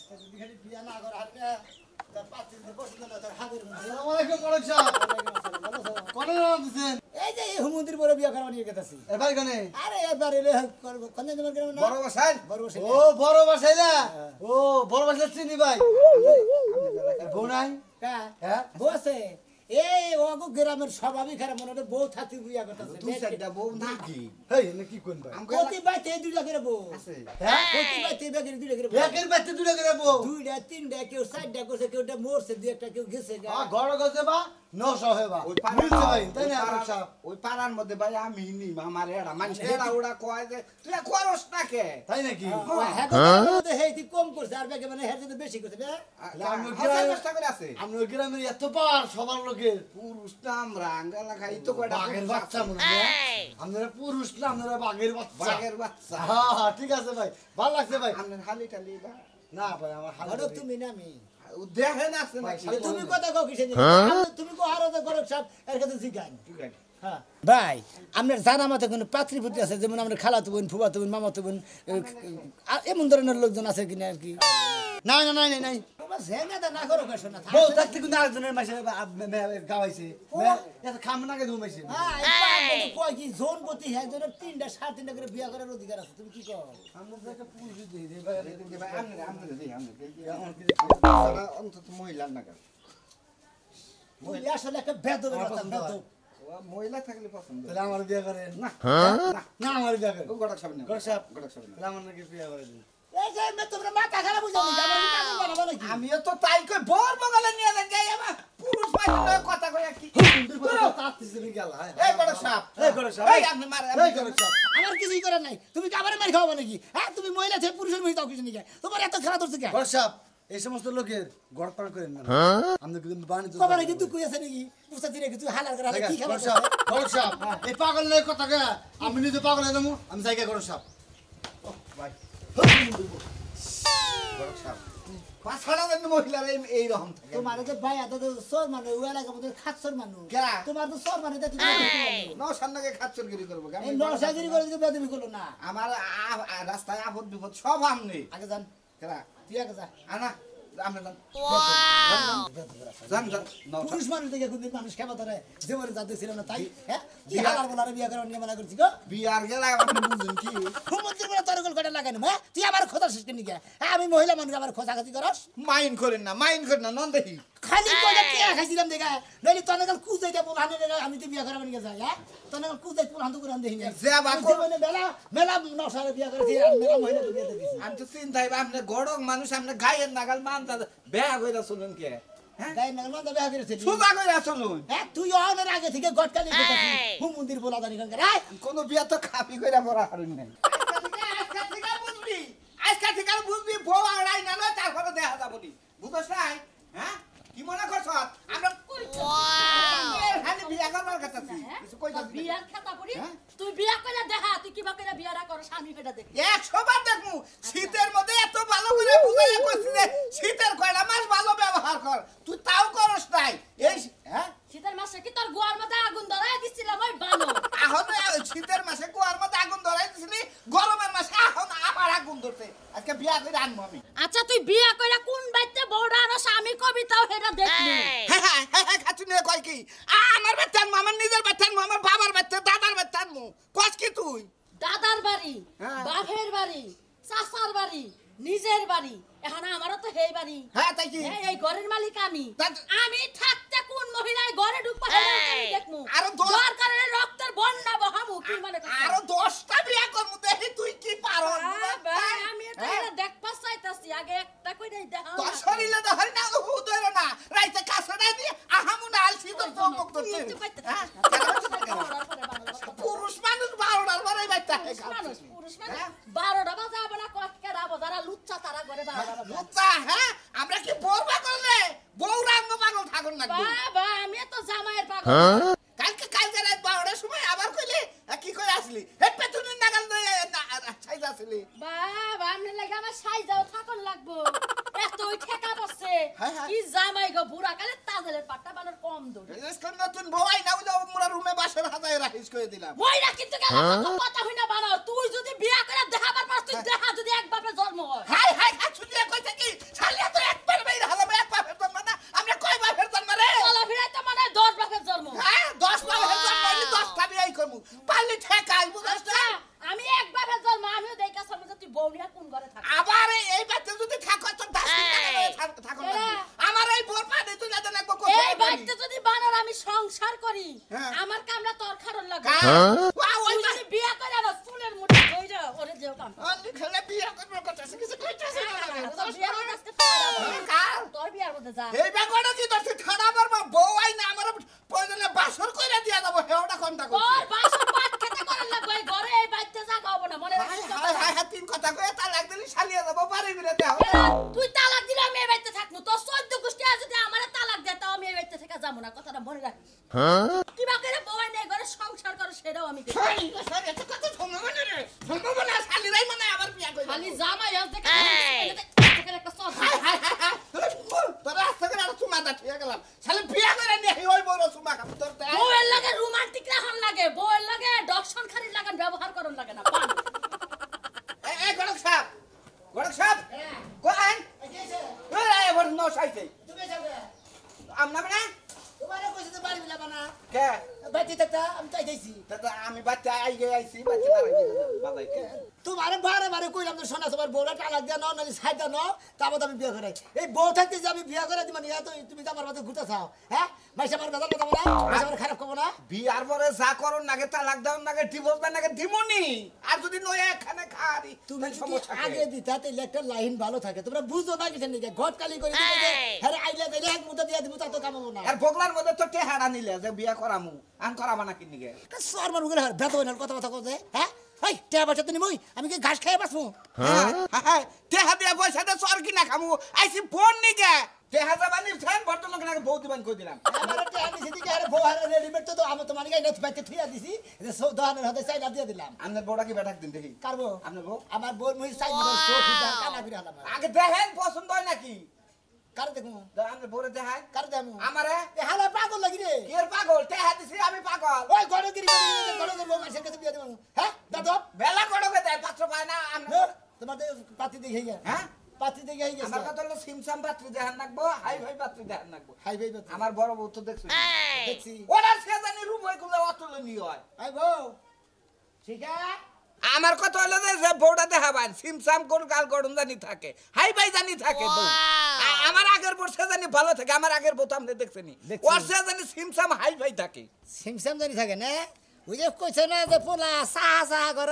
যদি খালি বিয়া না করে হাতে তার পাঁচ দিন পর্যন্ত না তার হাতের মধ্যে আসসালামু আলাইকুম বড় সাহেব কোন নাম দিছেন এই যে এই হুমুন্দির বড় বিয়া করা নিয়ে গেতাছি এবার কোনে আরে এবার এলে কোন তোমার গ্রামে না বড় বসাই বড় বসে ও বড় বাসাইলা ও বড় বাসাইলা চিনি ভাই বউ নাই কা হ্যাঁ বসে এই ওগো গ্রামের স্বভাবই খারাপ মনে হয় বউ থাকি বিয়া করতেছে তুই সাইডটা বউ নাকি হেই এনে কি কোন ভাই প্রতি বাইতে দুইটা করে বউ আছে হ্যাঁ প্রতি বাইতে দুইটা করে বউ একের বাচ্চা দুটো করে বউ দুইটা তিনটা কেউ চারটা করছে কেউটা মরছে দুই একটা কেউ গেছে গা ঘর গছে বা নশো হেবা ওই মিলছে ভাই তাই না বড় পাড়ার সাহেব ওই পাড়ার মধ্যে ভাই আমি নি আমার এড়া মানুষ এড়া ওড়া কয় যে তুই করস না কে তাই নাকি হেইতি কম করছে আর বেগে মানে হের যদি বেশি করছে না চেষ্টা করে আছে আমরা গ্রামের এত পার সবার লোকের পুরুষ না আমরা আঙ্গালা খাই তো কয়টা বাঘের বাচ্চা মনে হয় আমরা পুরুষ না আমরা বাঘের বাচ্চা বাঘের বাচ্চা হ্যাঁ হ্যাঁ ঠিক আছে ভাই ভালো লাগছে ভাই আপনার হালি টালি না ভাই আমার ধরো হালকা তুমি না আমি দেখেন আছে না এ তুমি কথা কও কিসে তুমি কো আরো তো করো সব এর কাছে জিগান হ্যাঁ ভাই আপনার জানা মতে কোনো পাত্রীপুত্রী আছে যেমন আমরা খালাতো বোন ফুফাতো বোন মামাতো বোন এমন ধরনের লোকজন আছে কিনা আর কি না না নাই নাই নাই বাবা জেনাদা না করো কেন না বউ থাকতে কিন্তু আরেকজনের মাসে গাওয়াইছে এত খাম না কে ধুমাইছে হ্যাঁ কয় কি জোন প্রতি হ্যাঁ জনের তিনটা সাড়ে তিনটা করে বিয়া করার অধিকার আছে তুমি কি কও আমরা তো একটা পুরুষ দিই রে ভাই অন্তত মহিলা না কেন তুমি আসলে একটা বেদবের কথা বেদব মহিলা থাকলে পছন্দ তাহলে আমার বিয়ে করেন না না আমার বিয়ে করেন গড়ক সামনে গড়ক সাহেব। গড়ক সামনে তাহলে আমার নাকি বিয়ে করে দিন এই যে তোমরা মাথা খারাপ বুঝো না আমার কি পাগল বানাবো নাকি আমিও তো তাই কই বর বগলে নিয়ে যাই আমার পুরুষ মানুষ কথা কই কি তাড়াতাড়ি গেল এই গড়ক সাপ এই গড়ক সাহেব এই আপনি মারে এই গড়ক সাহেব আমার কিছুই করার নাই তুমি কি আবার মার খাওয়াবো নাকি হ্যাঁ তুমি মহিলা থেকে পুরুষের মহিলা কিছু নিয়ে তোমার এত খারাপ হচ্ছে কেন গড়ক সাহেব এই সমস্ত লোকের গড় পান করেন না আমরা কিন্তু বাণিজ্য কবার কিন্তু কই আছে নাকি বুঝতে দিলে কিছু হালাল করে হালাল কি খাবার গড়ক সাহেব গড়ক সাহেব এই পাগল নয় কথা কে আমি নিজে পাগল হয়ে যাবো আমি জায়গা গড়ক সাহেব ভাই গড়ক সাপ পাছাড়া দেন মহিলার এই রকম থাকে তোমার যে ভাই এত তো সর মানে ওই এলাকার মধ্যে খাচ্ছর মানুষ কেরা? তোমার তো সর মানে তুমি নসান্নকে খাচ্চরগিরি করবো এই নরসাগিরি করে দিকে বেদবি করলো না আমার রাস্তায় আপদ বিপদ সব আমনি আগে যান কেরা তুই আগে যা আনা আপনি যান যান যান পুরুষ মানুষ দেখে কোনদিন মানুষ কেমন ধরে জীবনে যাতে ছিল না তাই হ্যাঁ কি হালার বলারে বিয়া করার নিয়ে মানা করছি গো বিয়ার গেলা আপনি বুঝুন কি সমুদ্রের করে তরকল করে লাগানো হ্যাঁ তুই আমার খোঁজা শেষ করে নিয়ে হ্যাঁ আমি মহিলা মানুষ আমার খোঁজাখাজি করস মাইন্ড করেন না নন দেখি খালি কইটা কে খাইছিলাম দেখা নইলে তনকাল কুজাইতে বলহানে আমি তো বিয়া করার নিয়ে যাই হ্যাঁ তনকাল কুজাইতে বলহান তো করে দেখি যে আবার জীবনে মেলা মেলা নসারে বিয়া করেছি আর মেলা মহিলা বিয়া দিছি আমি তো চিন্তাই আপনি গড়ক মানুষ আপনি গায়ের নাগাল মানতা বেয়া কইরা শুনুন কে হ্যাঁ গাই না মন্দা বিয়া করেছি সুজা কইরা শুনুন হ্যাঁ তুই অনের আগে থেকে গটকালি করতেছিস হুম মন্দির বলা জানি কাঙ্গার এই কোন বিয়া তো খাপি কইরা পড়া হারুন নাই আজকে থেকে বুঝবি বউ আড়াই না নয় তারপরে দেখা যাবো নি বুঝছ নাই হ্যাঁ কি মনে করছ আমরা খালি বিয়া করবার কথা কিছু কই যাবি বিয়ার খাতা পড়ি হ্যাঁ? তুই বিয়া কইরা দেখা তুই কিবা কইরা বিয়ারা কর স্বামী কইরা দেখ 100 বার দেখমু শীতের মধ্যে এত ভালো করে বুঝাইয়া কইছি যে শীতের কয়টা মাস ভালো ব্যবহার কর তুই তাও করস নাই এই হ্যাঁ শীতের মাসে কি তোর গোয়ার মধ্যে আগুন ধরায় দিছিলাম ওই বানো এখন শীতের মাসে কুয়ার মধ্যে আগুন ধরাই দিছিলি গরমের মাসে এখন আবার আগুন ধরতে আজকে বিয়া করে আনবো আমি আচ্ছা তুই বিয়া কইরা কোন বাইতে বউড়া আর স্বামীর কবিতাও হেটা দেখলি হ্যাঁ খাচ্ছি নিয়ে কয় কি আমার বাচ্চার মু আমার নিজের বাচ্চার মু আমার বাবার বাচ্চা দাদার বাচ্চার মু কস কি তুই দাদার বাড়ি হ্যাঁ। বাপের বাড়ি চাচার বাড়ি নিজের বাড়ি এখন আমারও তো হেই বাড়ি হ্যাঁ তাই কি এই ঘরের মালিক আমি তা- আমি থাকতে কোন মহিলায় ঘরে ঢুকবা হেটা আমি দেখমু আরো দশ- দরকার হলে রক্তের বন্যা বহামু কি মানে করছ? আরো 10টা বিয়া করবো দেখি তুই কি পারো বাবা, আমি তো এটা দেখবা চাইতাছি আগে একটা কইরাই দেখা তোর শরীরে তো হয় না হুদর না রাইতে কাছড়া দিয়ে আহামু না আলসি তোর চমক করতে হ্যাঁ? পুরুষ মানুষ 12টার পরে বাচ্চা হ্যাঁ? 12টা বাজাবে না কটকেরা যারা লুচ্চা তারা ঘরে 12টা বাজাবে লুচ্চা হ্যাঁ আমরা কি বলবা করলে বউরাঙ্গ পাগল থাকুন না বাবা আমি তো জামাইয়ের পাগল কালকে রাত 12টার সময় আবার কইলি কি করে আসলি হে পেতুনির নাগাল ছাই আসলি বাবা আমি লাগে আমার সাইজাও থাকন লাগবো এত ওই ঠেকা বসছে হ্যাঁ, হ্যাঁ। কি জামাই গো বুড়া কালে তাজেলের পাট্টা বানার কম দূর এসকন নতুন বউই না যাও মোরা রুমে বাসের হাতায় রাখিস করে দিলাম মইরা কিন্তু গেল কথা হই না বানাও তুই যদি বিয়া করে দেখাবার পাস তুই দেখা যদি এক বাপের জন্ম হয় হাই হাই খাচ্ছু দিয়ে কইছে কি আবার এই বাচ্চা যদি থাকো তো 10 টাকা থাকো না আমার এই বোর পানি তুই না দেন একবার এই বাড়িতে যদি বানর আমি সংসার করি হ্যাঁ। আমার কামলা তোর খারণ লাগে ওই তুই যদি বিয়া করে না চুলের মুঠি ধইরা ওরে যেও কাম অন্য খেলে বিয়ে করবো কথা কিছু কইতাছ তোর বিয়ার মধ্যে আজকে পাড়াবো। কার তোর বিয়ার মধ্যে যা এই ব্যাগটা কি তোর ঠাড়া মারবা বউ আই না আমার প্রয়োজনে বাসর কইরা দিয়া যাব হেওটা কোনটা তোর কইছে বাসন পাট খেতে করার লাগবে এই ঘরে এই বাড়িতে জাগা হবে না মনে রাখিস হাই হাই হাই তিন কথা কই তালাক দিলি শালিয়া যাব পারি বিরে দেও তুই তালাক দিলে আমি এই বাড়িতে থাকবো তোর 14 গোষ্ঠী আর যদি আমারে তালাক দে তাও আমি এই বাড়িতে থেকে যাবো না কথাটা মনে রাখিস কিবা করে বউ নেই ঘরে সংসার করে সেটাও আমি দেখি হাই সরে এত কথা সম্ভব না রে সম্ভব না শালিরাই মানে আবার বিয়া কইরা খালি জামাই আজ দেখে একটা সস হাই হাই হাই তোর রাস্তা করে আর সুমা দা ঠিক গেলাম শালি বিয়া করে নিয়ে ওই বড় সুমা কাপ তোর বউয়ের লাগে রোমান্টিক রাখন লাগে বউয়ের লাগে দর্শন খালি লাগান ব্যবহার করন লাগে না পান এই গড়ক সাহেব কোন কেছে ওই আয় বড় ন সাইতে তুমি যাবে আমনা না তোমারে কইছে তো বাড়ি মিলা বানা কে বাড়ি থাকতা আমি তাই যাইছি দাদা আমি বাচ্চা আইছি বাচ্চা বাবাই কে তোমারে বারে বারে কইলাম তো শোনা তোমার বউরা তালাক দিয়া নাও নাকি সাইড দাও নাও তারপর আমি বিয়ে করাই এই বউ থাকতে যে আমি বিয়ে করে দিবা নিয়া তো তুমি তো আমার মাঝে ঘুরতে চাও হ্যাঁ মাইসা আমার বেজাল কথা বলা মাইসা আমার খারাপ করবো না বিয়ার পরে যা করন নাগে তালাক দাও নাগে ডিভোর্স বা নাগে দিমনি আর যদি নয় এখানে খারি তুমি যদি সমস্যা আগে দিতা তাহলে একটা লাইন ভালো থাকে তোমরা বুঝো না কিছু নিকে ঘট কালি করে দিবে যে হ্যাঁ আইলে দিলে এক মুদা দিয়া দিমু তা তো কামাবো না আর বগলার মধ্যে তো টেহাড়া নিলে যে বিয়া করামু আন করাবা না কি নিগে সরমার মুখে বেত হই না কথা কইছে হ্যাঁ ওই টেয়া বাচ্চা তো নিমই আমি কি ঘাস খাইয়ে বাঁচবো হ্যাঁ টেহা দিয়া পয়সা দে সর কি না খামু আইছি ফোন নিগে টেহা যাবানি ফ্যান বর্তমান লোক নাকি বউ দিবান কই দিলাম আমার টেয়া দিছি দিকে আরে বউ হারে রেডিমেড তো আমি তো মানে গাইনা বাইতে থিয়া দিছি যে সব দোকানের হাতে চাইনা দিয়ে দিলাম আপনার বউটা কি বেটাক দিন দেখি কারবো আপনার বউ আমার বউ মুই চাইনা সব কানা বিরা হলাম আগে দেখেন পছন্দ হয় নাকি কার দেখমু আপনার বউরে দেখায় কার দেমু আমারে এ হালা পাগল লাগি রে কি এর পাগল টেহা দিছি আমি পাগল ওই গড়গিরি গড়গিরি বউ মাসের কাছে বিয়ে দেবো হ্যাঁ দাদু বেলা কড়কে দেয় 500 পায় না তোমার পাতি দেখে গিয়া হ্যাঁ পাতি দেখে গিয়া আমার কথা হলো সিমসাম পাত্রী দেখান রাখবো হাই ভাই পাত্রী দেখান রাখবো হাই ভাই পাতি আমার বড় বউ তো দেখছো দেখছি ওরা সে জানি রূপ হয় কোনো অতুলনীয় হয় হাই বউ ঠিক আছে আমার কথা হলো যে বউটা দেখাবেন সিমসাম কোন গাল গড়ন জানি থাকে হাই ভাই জানি থাকে বউ আমার আগের বউ সে জানি ভালো থাকে আমার আগের বউ তো আপনি দেখছেনি দেখছি। ওর সে জানি সিমসাম হাই ভাই থাকে সিমসাম জানি থাকে না ওই যে কইছে না যে পোলা চাহা কর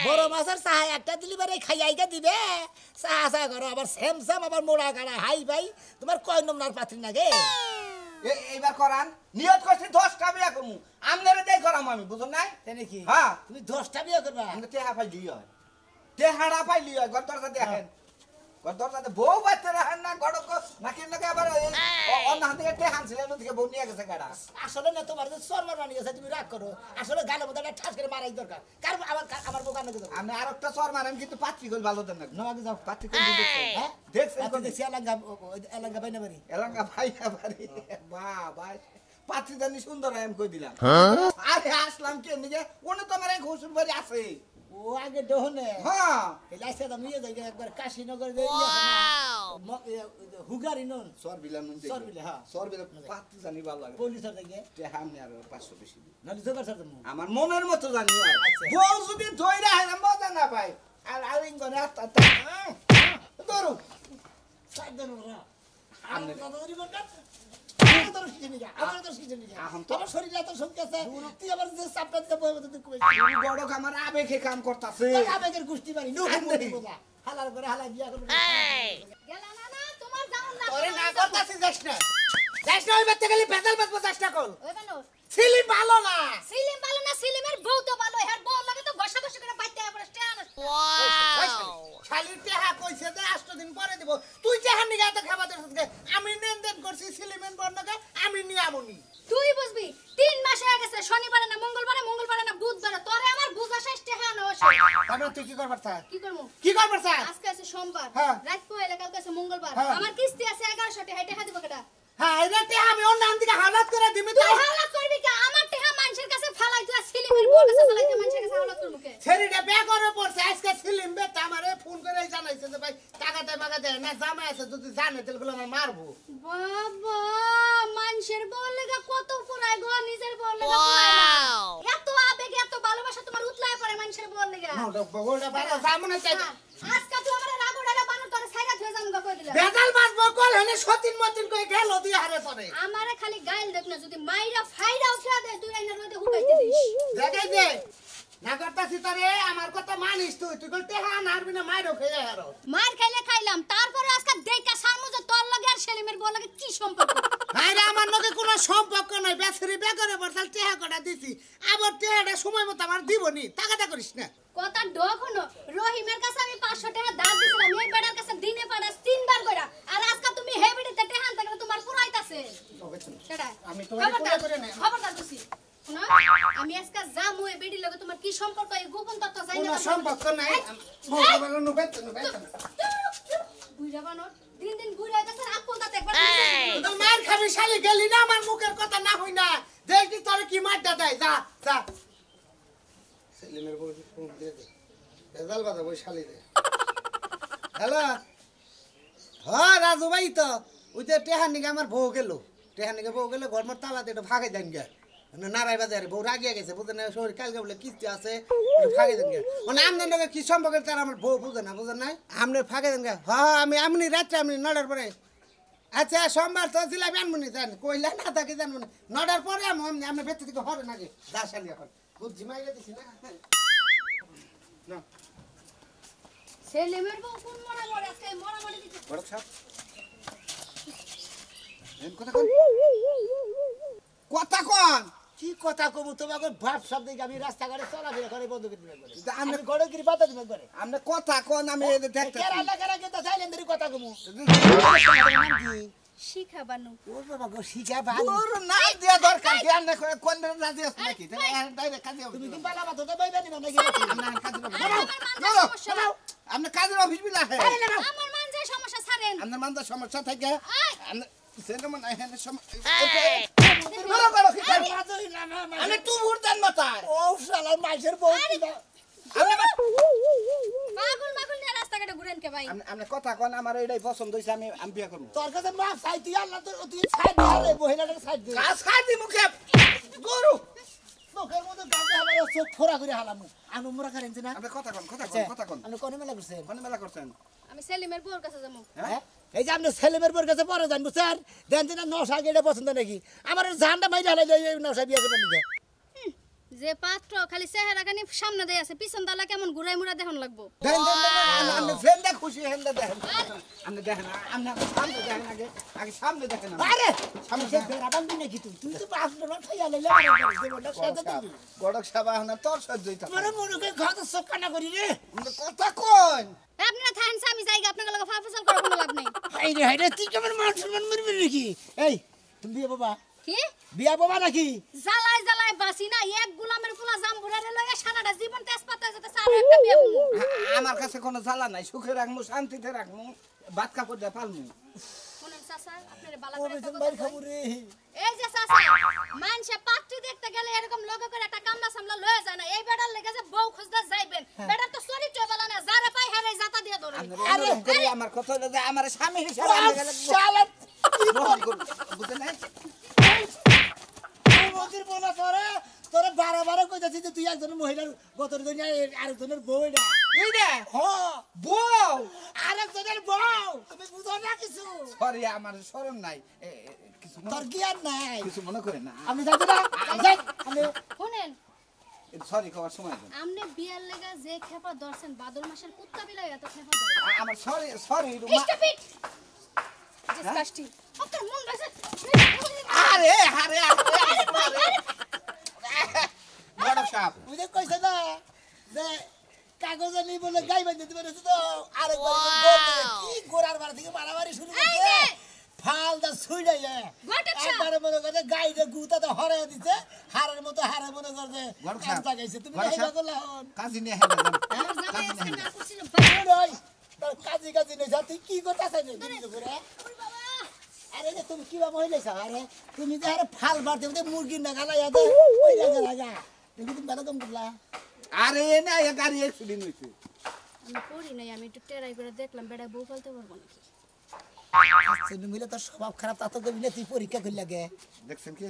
বড় মাছের চাহা একটা দিলি বারে খাইয়াইকা দিবে চাহা কর আবার স্যামসাম আবার মোড়া কাড়া হাই ভাই তোমার কয় নম্বর পাত্রী নাগে এইবার করান নিয়ত করছি 10টা বিয়া করমু আমনেরে দেই করাম আমি বুঝুন নাই তাই নাকি হ্যাঁ তুমি 10টা বিয়ে করবা আমরা টেহা পাইলি হয় টেহাড়া পাইলি হয় ঘর দরজা দেখেন ঘর দরজাতে বউ বাচ্চা রাখেন না গড়ক নাকি নাকি আবার অন্য হাত থেকে টেহান ছিল থেকে বউ নিয়ে গেছে গাড়া আসলে না তোমার যে শর্মার বানিয়ে গেছে তুমি রাগ করো আসলে গালে মধ্যে একটা ঠাস করে মারাই দরকার কার আমার বউ কানে দেবো আমি আর একটা সর মারেন কিন্তু পাত্রী কল ভালো দেন না না আগে যাও পাত্রী কল দেখছেন হ্যাঁ দেখছেন এখন দেখছি এলাঙ্গা বাইনা বাড়ি এলাকা ভাই আবারে বাহ ভাই পাত্রী জানি সুন্দর আমি কই দিলাম আরে আসলাম কে নিয়ে ওনে তো আমার ঘুষুর বাড়ি আছে ও আগে দহনে হ্যাঁ লাইসে তো নিয়ে যাই একবার কাশীনগর যে হুগারি নন সর বিলাম নুন সরবিলে, হ্যাঁ। সর বিলাম পাত্রী জানি ভালো লাগে পুলিশের দেখে টেহা আমি আর 500 বেশি দিই নালি জোগাড় সাথে আমার মনের মতো জানি হয় আচ্ছা। বউ যদি ধইরা হয় মজা না পাই আর আলিঙ্গনে হাত ধরু সাবধান ওরা আমনে আমার শরীরে এত শক্তি আছে তুই আবার যে চাপটা দিতে বই মতো তুই বড় আমার আবেগে কাম করতাছে আবেগের গোষ্ঠী মারি হালার করে হালা বিয়া করবে গেলা না না তোমার যাও না তোরে না করতাছি যাস না ওই বাচ্চা গেলি ভেজাল বাজবো চেষ্টা কর ওই কেন ছিলি ভালো না সিলিম ভালো না সিলিমের বউ তো ভালো হের বউ লাগে তো ঘষা ঘষি করে বাইতে আবার স্ট্যান্ড খালি টেহা কইছে যে 8 দিন পরে দিব তুই যেহান নিগা এত খাবার দিছিস আমি নেন করছি সিলিমেন বর্ণকে আমি নিয়ামনি তুই বুঝবি 3 মাস হয়ে গেছে শনিবারে না মঙ্গলবারে না বুধবারে তোরে আমার বুঝা শেষ টেহা না ওসব তাহলে তুই কি করবার চাস কি করমু কি করবার চাস আজকে আছে সোমবার হ্যাঁ। রাত পয়লা কালকে আছে মঙ্গলবার হ্যাঁ। আমার কিস্তি আছে 1100 টাকা টেহা দিব কেডা হ্যাঁ এই টেহা আমি অন্য দিকে হালাত করে দিমি তো তুই হাওলা করবি কি আমার টেহা মানুষের কাছে ফালাই তুই সিলিমের বউ কাছে ফালাই তুই মানুষের কাছে হাওলা করবি কে ছেড়িটা বে করে পড়ছে আজকে সিলিম বে আমারে ফোন করে জানাইছে যে ভাই টাকা দেয় না জামাই আছে যদি জানে তাহলে বলে আমি মারবো বাবা মানুষের বউ লাগা কত পুরাই গো নিজের বউ লাগা পুরাই না এত আবেগ এত ভালোবাসা তোমার উতলায় পড়ে মানুষের বল লাগা ওটা ভালো সামনে চাই আজকে তুই আমারে রাগুড়ালে বানর তোরে ছাইরা ধুয়ে জামগা কই দিলা বেজাল মাছ বকল হলে সতিন মতিন কই গেল দি হারে পরে আমারে খালি গাইল দেখ না যদি মাইরা ফাইরা উঠা দে তুই আইনা রইতে হুকাইতে দিস দেখাই দে না করতাছি তোরে আমার কথা মানিস তুই কইতে হ্যাঁ নারবি না মাইরো খেয়ে হারো মার খাইলে খাইলাম তারপরে আজকে দেখা সামু যে তোর লগে আর সেলিমের বল লাগে কি সম্পর্ক হায়রে আমার লগে কোনো সম্পর্ক নাই বেছরি বেগরে বসাল টেহা কটা দিছি আবার টেহাটা সময় মতো আমার দিবনি টাকাটা করিস না কথা ডক হলো রহিমের কাছে আমি 500 টাকা দাম দিছিলাম এই বেড়ার কাছে দিনে পাড়া 3 বার কইরা আর আজকে তুমি হেবিডিতে টেহান থেকে তোমার পুরাইতাছে সেটা আমি তোমারে কোলে করে না খবরদার দিছি না আমি আজকে জামু এই বেড়ির লগে তোমার কি সম্পর্ক এই গোপন তত্ত্ব জানি না কোনো সম্পর্ক নাই মোবাইল নুবেত বুইরা বানর দিন দিন বুইরাইতাছে আপন তাতে একবার তো মার খাবি শালি গেলি না আমার মুখের কথা না হই না দেখি তোরে কি মারটা দেয় যা যা সেলিমের বউ ফোন দিয়ে দে বেজাল বাজা বই শালি দে হ্যালো হ্যাঁ রাজু ভাই তো ওই যে টেহার নিকে আমার বউ গেল টেহার নিকে বউ গেলে ঘর মোর তালা দিয়ে ভাগে দেন গে নারাই বাজারে বউ রাগিয়ে গেছে বুঝে না শরীর কালকে বলে কিস্তি আছে ভাগে দেন গে মানে আমনের লগে কি সম্পর্কের তার আমার বউ বুঝে না বুঝেন নাই আমনে ফাঁকে দেন গে হ্যাঁ আমি আমনি রাত্রে আমনি নটার পরে আচ্ছা সোমবার তো জিলাপি আনবনি জান কইলা না তাকে জানবো না নটার পরে আমি ভেতর থেকে হবে নাকি দাসালি এখন বুঝছি মাইলে দিছি না সেলিমের বউ কোন মরা মরে আজকে মরা মরে দিতে বড় সাহেব কথা কোন কথা কোন কি কথা কমু তোমাকে ভাব সব দিকে আমি রাস্তাঘাটে চলাফেরা করে বন্ধ করে দিবে তা আমি আমরা- গড়গিরি পাতা দিবে করে আমরা কথা কোন আমি দেখতে কেরালা কেরা কিন্তু চাইলেন দেরি কথা কমু শিখা বানু ওর বাবা গো শিখা বাদ তোর না দিয়া দরকার কি আমরা কোন রাজি আছে নাকি ডাইরেক্ট কাজে তুমি কি পালা বাতো বাইবা নিবা নাকি আমরা কাজে আমার সমস্যা আমরা কাজের অফিস বিলা হে আমার মান যে সমস্যা ছাড়েন আমরা মানদা সমস্যা থাকে আয়। আমরা সেটা মনে হয় সমস্যা এই আমি তুই উড়তান মাতার ও শালা মাইসের বউ পাগল পাগল নিয়ে রাস্তাঘাটে ঘুরেন কে ভাই আমরা কথা কোন আমার এটাই পছন্দ হইছে আমি বিয়ে করব তোর কাছে মা চাই তুই আল্লাহ তোর তুই ছাই দিয়ে মহিলাটাকে ছাই দে কাজ খাদি মুখে গরু মুখের মধ্যে গাঁজা হালার চোখ ফোড়া করে হালামু আমি মোরা করেন না আমরা কথা কোন আপনি কোন মেলা করছেন কোন মেলা করছেন আমি সেলিমের বউর কাছে যাবো হ্যাঁ এই যে আপনি ছেলেমের বোর কাছে পরে জানবো স্যার দেন দিন নশা গেলে পছন্দ নাকি আমার জানটা মাইরে হালাই নশা বিয়ে করবেন নাকি যে পাত্র খালি চেহারা খানি সামনে দিয়ে আছে পিছন দালা কেমন ঘুরাই মুড়া দেখুন লাগবো দেন আমরা ফ্রেন্ডে খুশি হেন্দা দেখেন আমরা দেখেন আমরা সামনে দেখেন আগে সামনে দেখেন আরে সামনে সে বেড়াবান দিন নাকি তুই তো আসলে না খাইয়া লাইলে জীবনটা সাথে দিবি গড়ক সাবা না তোর সহ্য হইতা মনে মনে ঘাত সকানা করি রে আমরা কথা কোন আপনারা থাকেন আমি যাই আপনাকে লগে ফাফসল করে কোনো লাভ নেই হাই রে তুই কেমন মান সম্মান মরবি নাকি এই তুমি বিয়ে বাবা কি বিয়া বাবা নাকি জ্বালাই জ্বালাই বাসি না এক গোলামের পোলা জামবুরারে লগে সারাটা জীবন তেজপাতা যেতে সারা একটা বিয়ে হবো আমার কাছে কোনো জ্বালা নাই সুখে রাখমু শান্তিতে রাখমু ভাত কাপড় দিয়ে পালমু শুনেন চাচা আপনারে বালা ও করে একটা বেজন কথা বাইর কই। খাবো রে এই যে চাচা মানুষে পাত্রী দেখতে গেলে এরকম লগে করে একটা কামলা সামলা লয়ে যায় না এই বেড়ার লেগে যে বউ খুঁজতে যাইবেন বেড়ার তো চরিত্র বলা না যারে পাই হারে জাতা দিয়ে ধরে আরে করি আমার কথা হলো যে আমার স্বামী হিসেবে আমি গেলে শালা গ্রহণ করবো। বুঝলেন না? মন্দির বলা তোরে তোরে বারে কইতাছি যে তুই একজন মহিলার গতর দুনিয়া আরেকজনের বউ এটা এই রে হ বউ আরেকজনের বউ তুমি বুঝো না কিছু সরি আমার শরম নাই কিছু তোর জ্ঞান নাই কিছু মনে করেন না আমি জানি না যাই, আমি শুনেন সরি করার সময় দেন। আমনে বিয়ার লেগে যে খেপা ধরছেন বাদল মাসের কুত্তা বিলাই এত খেপা ধরে আমার সরি স্টপিট ডিসকাস্টিং ওকে মন বাসে আরে আরে বড় সাপ বুঝে কইছে না যে কাগজে নি বলে গাই বাঁধতে দিতে পারে তো আরেকবার কি গোড়ার বার থেকে মারামারি শুরু করছে ফালদা ছুইড়াই একবারে মনে করে গাইতে গুতাতে হরে দিছে হারের মতো হারে মনে করছে বড় সাপ কাজটা গাইছে তুমি বড় এই সাপ। বাগলা হন কাজী নিয়ে হেলে যান আমার জামাই কাজী আজকে নিয়ে না করছিল ওই তোর কাজী নেই যা তুই কি করতে চাই না করে ওরে বাবা আরে যে তুমি কি বাবা হইলেছ আরে তুমি যে আরে ফাল বার দেবে মুরগি না গালা ইয়াতে ওই লাগা লাগা তুমি ভালো কম করলা আরে না এ গাড়ি অ্যাক্সিডেন্ট হইছে আমি পড়ি নাই আমি একটু টেরাই করে দেখলাম বেড়া বউ ফেলতে পারবো নাকি আচ্ছা মিলে তোর স্বভাব খারাপ তা তো কবি না তুই পরীক্ষা করলি আগে দেখছেন কি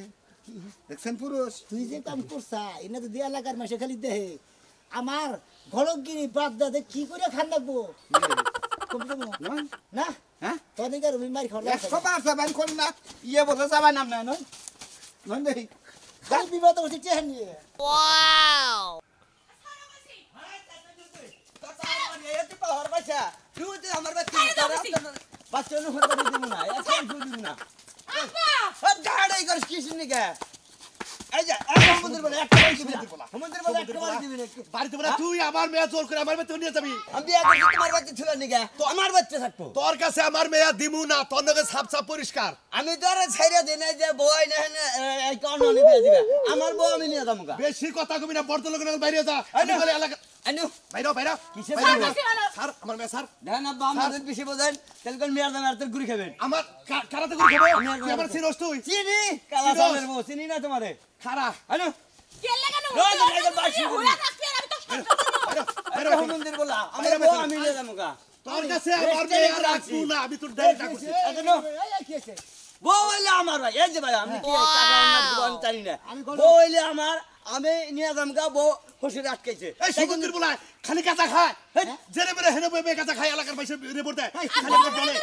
দেখছেন পুরুষ তুই যে কাম করছা এনে তো দিয়া এলাকার মাসে খালি দেহে আমার ঘরকগিরি বাদ দাদে কি করে খান লাগবো না হ্যাঁ তদিকার রুমি মারি খাওয়া 100 যাবেন কোন না ইয়ে বলে যাবেন না নয় নয় দেখি খালি বিবাদ হচ্ছে চেহান নিয়ে তুই আমার মেয়ে জোর করে আমার মেয়ে নিয়ে যাবি আমার বাচ্চা থাকবো তোর কাছে আমার মেয়ে দিমু না তোর নাকি সাপ সাপ পরিষ্কার আমি তো আর ছাইরা দিই না যে বই না কোন নিয়ে দিবে আমার বউ আমি নিয়ে যাবো বেশি কথা কবি না বড় লোকের বাইরে যা আমি বলে এলাকা আনু বাইরে বাইরে কিসে স্যার আমার মেয়ে স্যার দেখেন আব্বা আমাদের বেশি বোঝেন তাহলে কোন মেয়ের দাম আর তোর গুড়ি খাবেন আমার কারাতে করে খাবো তুই আমার চিনোস তুই চিনি কালা সামের বউ চিনি না তোমারে খারা আনু কে লাগানো রোজ লাগার বাসি হুড়া থাকতে আমি তো বাইরে মন্দির বলা আমার বউ আমি নিয়ে যাবো গা তোর কাছে আমার মেয়ে আর রাখবো না আমি তোর ডাইরেক্ট ডাকছি কি আছে বউ হইলে আমার ভাই এই যে ভাই আমি কি টাকা না দিব আমি জানি না বউ হইলে আমার আমি নিয়ে যাবো গা বউ হসিরে আটকাইছে এই সুগন্ধির বলা খালি কাঁচা খায় জেনে বেরে হেনে বই কাঁচা খায় এলাকার পয়সা রিপোর্ট দেয় খালি আমার বলে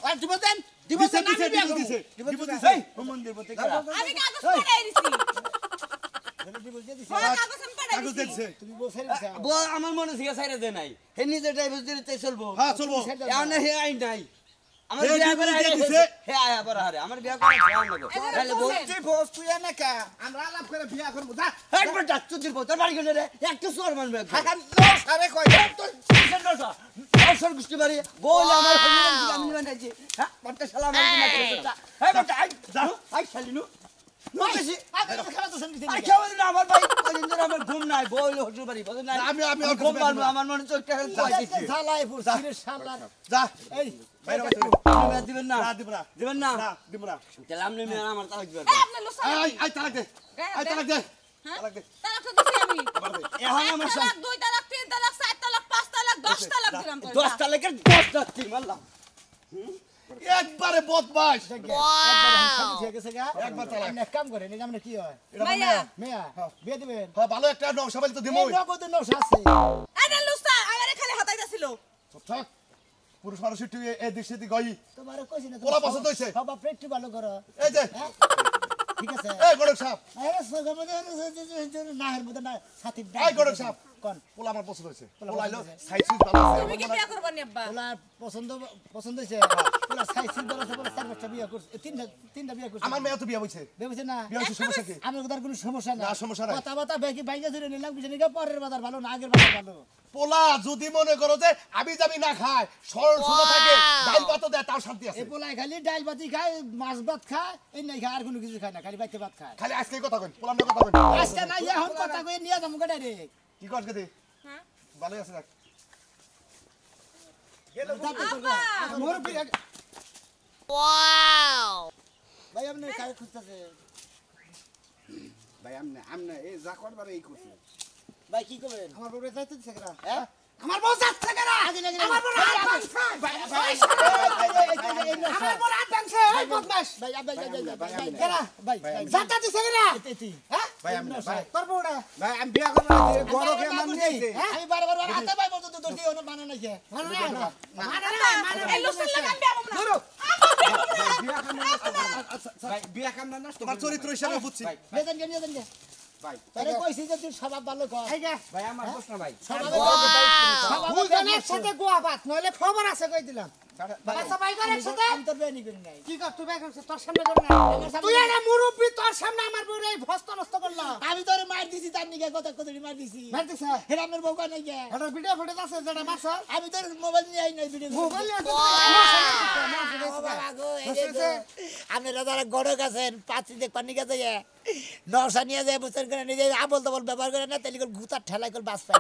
আর দিব দেন দিছে দিছে দিছে দিছে মন্দির প্রতি আমি কাগজ পড়াই দিছি কাগজ আমি পড়াই কাগজ দিছি দিছে তুমি বসে বউ আমার মনে থেকে ছাইরা দে নাই হে নিজে ড্রাইভার দিতে চলবো হ্যাঁ চলবো এখন হে আই নাই আমার হে বিয়া করে ডিভোর্স দিয়ে দিছে। হে আয়া পর হারে আমার বিয়া করে যাও না তাহলে বউ তুই বস তুই এনে কা আমরা আলাপ করে বিয়া করব যা একবার ডাকছো দিল তোর বাড়ি গেলে রে একটা সোর মানবে থাকার লোক সারে কই তোর অসর গুষ্টি বাড়ি বল আমার আমি নিয়ে যাচ্ছি হ্যাঁ বাচ্চা শালা আমার দিন আছে হ্যাঁ বাচ্চা আই যা আই শালিনু বেশি খেলা তো শুনবি আই কেমন না আমার ভাই কদিন ধরে আমার ঘুম নাই বল হসুর বাড়ি বল না আমি ওর ঘুম কাছে পারবো আমার মনে চোখ টাকা দিচ্ছি ঝালাই পুরসা শালা যা এই বাইরে বাইরে আপনি দিবেন না না দিব না দিবেন না না দিব না তাহলে আপনি মেয়ে আমার তালাক দিবেন এই আপনি লুসা আই আই তালাক দে আই তালাক দে তালাক দে তালাক তো দিছি আমি এখন আমার তালাক 2 তালাক 3 তালাক 4 তালাক 5 তালাক 10 তালাক দিলাম তো 10 তালাকের 10 লাখ তিন মারলাম একবারে বদমাশ ঠিক আছে গা একবার তালাক। আপনি এক কাম করেন এই যে আমরা কি হয় এটা মাইয়া মেয়া বিয়ে দিবেন হ্যাঁ ভালো একটা নকশা তো দিমই এই নগদ নকশা আছে আরে লুসা আমারে খালি হাতাইতাছিল থাক পুরুষ মানুষ একটু এদিক সেদিক গই তোমারে কইছি না পোলা পছন্দ হইছে? বাবা পেটটি ভালো করো এই যে ঠিক আছে এই গড়ক সাহেব আরে সোজা মধ্যে নাহের মধ্যে না সাথী এই গড়ক সাহেব কোন পোলা আমার পছন্দ হয়েছে পোলা পোলা আইলো পছন্দ হয়েছে। সাইজ সুইজ ভালো আছে তুমি কি বিয়া করবা নি আব্বা ওলা পছন্দ পছন্দ হইছে ওলা সাইজ সুন্দর আছে বলে চার পাঁচটা বিয়ে করছে তিনটা বিয়ে করছে আমার মেয়ে তো বিয়ে হইছে ভেবেছে না বিয়ে হইছে সমস্যা কি আমার কোথার কোনো সমস্যা না না, সমস্যা নাই। কথা বাতা বেকি বাইকে ধরে নিলাম কিছু নাকি পরের বাজার ভালো না আগের বাজার ভালো পোলা যদি মনে করো যে আমি যাবি না খায় সরল সোজা থাকে ডাল ভাত দেয় তাও শান্তি আছে এই পোলাই খালি ডাল বাতি খায় মাছ ভাত খায় এই নাই খায় আর কোনো কিছু খায় না খালি বাইতে ভাত খায় খালি আজকে কথা কইন পোলা নিয়ে কথা কইন আজকে না এখন কথা কই নিয়ে যাবো ডাইরেক্ট কি কস গদি হ্যাঁ ভালো আছে দেখ মুরব্বি ভাই আপনি কাজ খুঁজতেছে ভাই আমনে এই যা করবার এই করছে ভাই কি করবেন আমার বউরে যাইতে দিছে কেন হ্যাঁ আমার বউ যাচ্ছে কেন আমার বউ রাত ভাঙছে আমার বউ রাত ভাঙছে এই বদমাশ ভাই ভাই কেন ভাই যাতা দিছে কেন হ্যাঁ ভাই আমি ভাই তোর বউরা ভাই আমি বিয়া করব না গরকে মান নিয়েছে আমি বারবার হাতে ভাই বলতো তো দিও না বানা নাই কে এই লুসা লাগান বিয়া করব না ধরো ভাই বিয়া কাম না তোমার চরিত্র হিসেবে বুঝছি নিয়ে দেন কে ভাই তারে কইছি যে তুই স্বভাব ভালো কর এই যে ভাই আমার প্রশ্ন ভাই স্বভাব দুজনের সাথে গোয়া বাত নইলে খবর আছে কই দিলাম আচ্ছা ভাই করে একসাথে আমি তোর বেনি করি নাই কি কর তুই ভাই করছিস তোর সামনে কর না তুই একটা মুরব্বি তোর সামনে আমার বউরে এই ভস্ত নষ্ট করলা আমি তোরে মার দিছি তার নিকে কথা কথা মার দিছি মার দিছে হেরামের বউ কই নাই কে এটা ভিডিও ফুটেজ আছে যেটা মাছ আমি তোর মোবাইল নিয়ে আই নাই ভিডিও মোবাইল আপনি যারা গড়ক আছেন পাঁচি দেখ পানি গেছে নশা নিয়ে যায় বুঝছেন করে নিজে আবল তাবল ব্যবহার করে না তাহলে গুতার ঠেলাই করে বাস পাই